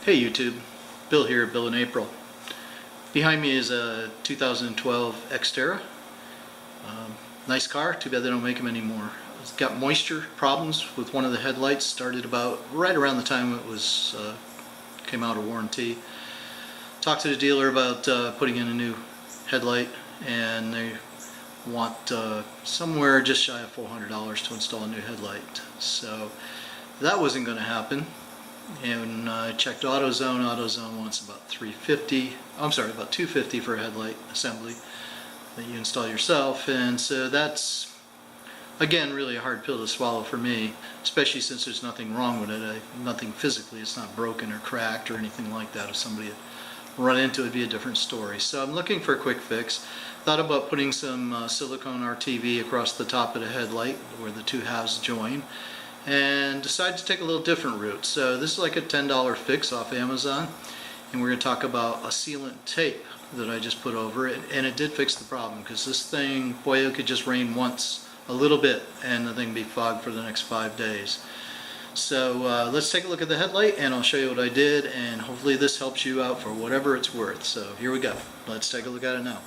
Hey YouTube, Bill here, Bill in April. Behind me is a 2012 xterra. Nice car, too bad they don't make them anymore. It's got moisture problems with one of the headlights, started about right around the time it was came out of warranty. Talked to the dealer about putting in a new headlight, and they want somewhere just shy of $400 to install a new headlight. So that wasn't going to happen. And I checked AutoZone. AutoZone wants about about $250 for a headlight assembly that you install yourself. And so that's, again, really a hard pill to swallow for me, especially since there's nothing wrong with it. Nothing physically. It's not broken or cracked or anything like that. If somebody had run into it, it'd be a different story. So I'm looking for a quick fix. Thought about putting some silicone RTV across the top of the headlight where the two halves join, and decided to take a little different route. So this is like a $10 fix off Amazon, and we're going to talk about a sealant tape that I just put over it, and it did fix the problem, because this thing, boy, it could just rain once a little bit and the thing would be fogged for the next 5 days. So let's take a look at the headlight, and I'll show you what I did, and hopefully this helps you out for whatever it's worth. So here we go. Let's take a look at it now.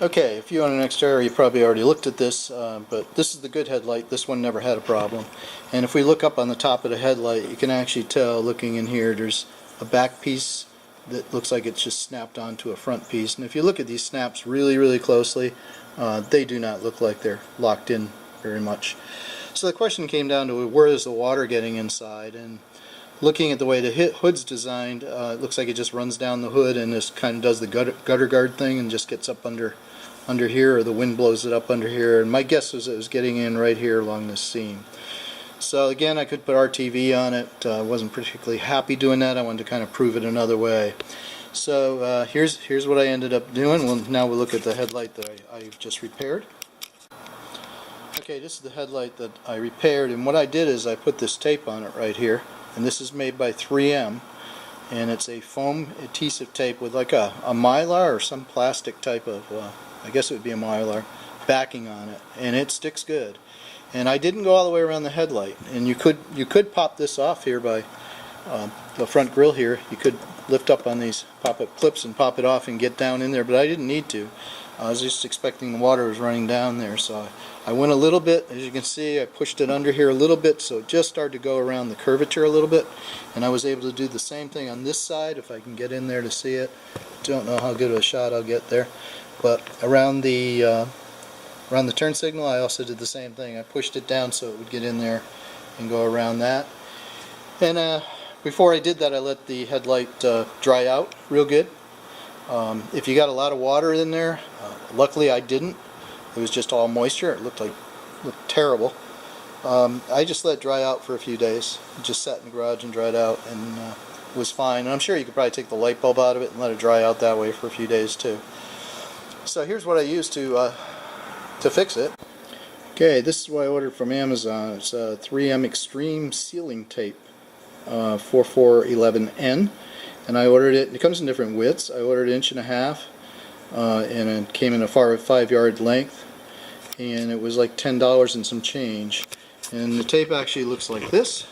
Okay, if you own an xterra, you probably already looked at this, but this is the good headlight. This one never had a problem. And if we look up on the top of the headlight, you can actually tell, looking in here, there's a back piece that looks like it's just snapped onto a front piece. And if you look at these snaps really closely, they do not look like they're locked in very much. So the question came down to, where is the water getting inside? And looking at the way the hood's designed, it looks like it just runs down the hood and just kind of does the gutter guard thing and just gets up under here, or the wind blows it up under here. And my guess was it was getting in right here along this seam. So again, I could put RTV on it. I wasn't particularly happy doing that. I wanted to kind of prove it another way. So here's what I ended up doing. Well, now we'll look at the headlight that I've just repaired. Okay, this is the headlight that I repaired, and what I did is I put this tape on it right here, and this is made by 3M, and it's a foam adhesive tape with like a mylar or some plastic type of, I guess it would be a mylar, backing on it, and it sticks good. And I didn't go all the way around the headlight, and you could pop this off here by the front grille here. You could lift up on these pop-up clips and pop it off and get down in there, but I didn't need to. I was just expecting the water was running down there, so I went a little bit. As you can see, I pushed it under here a little bit, so it just started to go around the curvature a little bit, and I was able to do the same thing on this side, if I can get in there to see it. Don't know how good of a shot I'll get there, but around the turn signal I also did the same thing. I pushed it down so it would get in there and go around that. And before I did that, I let the headlight dry out real good. If you got a lot of water in there, luckily I didn't. It was just all moisture. It looked terrible. I just let it dry out for a few days. It just sat in the garage and dried out, and was fine. And I'm sure you could probably take the light bulb out of it and let it dry out that way for a few days too. So here's what I used to fix it. Okay, this is what I ordered from Amazon. It's a 3M Extreme Sealing Tape, 4411N. And I ordered it, and it comes in different widths. I ordered 1.5 inch, and it came in a 5-yard length, and it was like $10 and some change. And the tape actually looks like this,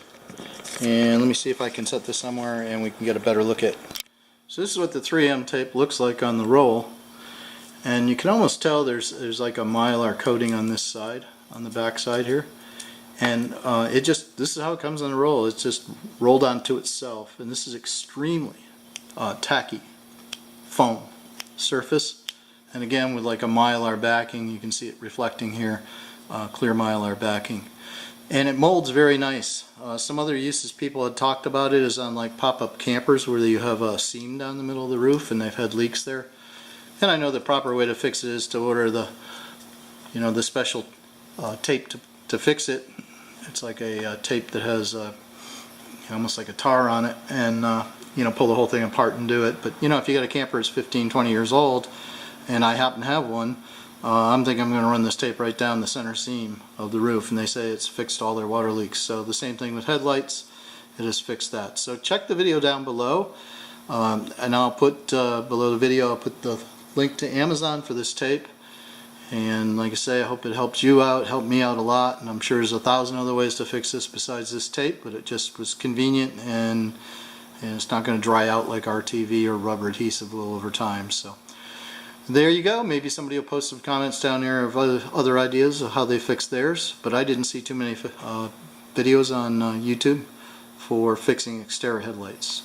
and let me see if I can set this somewhere and we can get a better look at it. So this is what the 3M tape looks like on the roll, and you can almost tell there's like a mylar coating on this side, on the back side here. And this is how it comes on the roll. It's just rolled onto itself, and this is extremely tacky foam surface. And again, with like a mylar backing, you can see it reflecting here, clear mylar backing. And it molds very nice. Some other uses people had talked about it is on like pop-up campers where you have a seam down the middle of the roof and they've had leaks there. And I know the proper way to fix it is to order the special tape to fix it. It's like a tape that has almost like a tar on it, and pull the whole thing apart and do it. But if you got a camper that's 15-20 years old, and I happen to have one, I'm thinking I'm going to run this tape right down the center seam of the roof, and they say it's fixed all their water leaks. So the same thing with headlights, it has fixed that. So check the video down below, and I'll put below the video, I'll put the link to Amazon for this tape. And like I say, I hope it helps you out, helped me out a lot, and I'm sure there's 1,000 other ways to fix this besides this tape, but it just was convenient and and it's not going to dry out like RTV or rubber adhesive will over time. So there you go. Maybe somebody will post some comments down there of other ideas of how they fix theirs, but I didn't see too many videos on YouTube for fixing xterra headlights.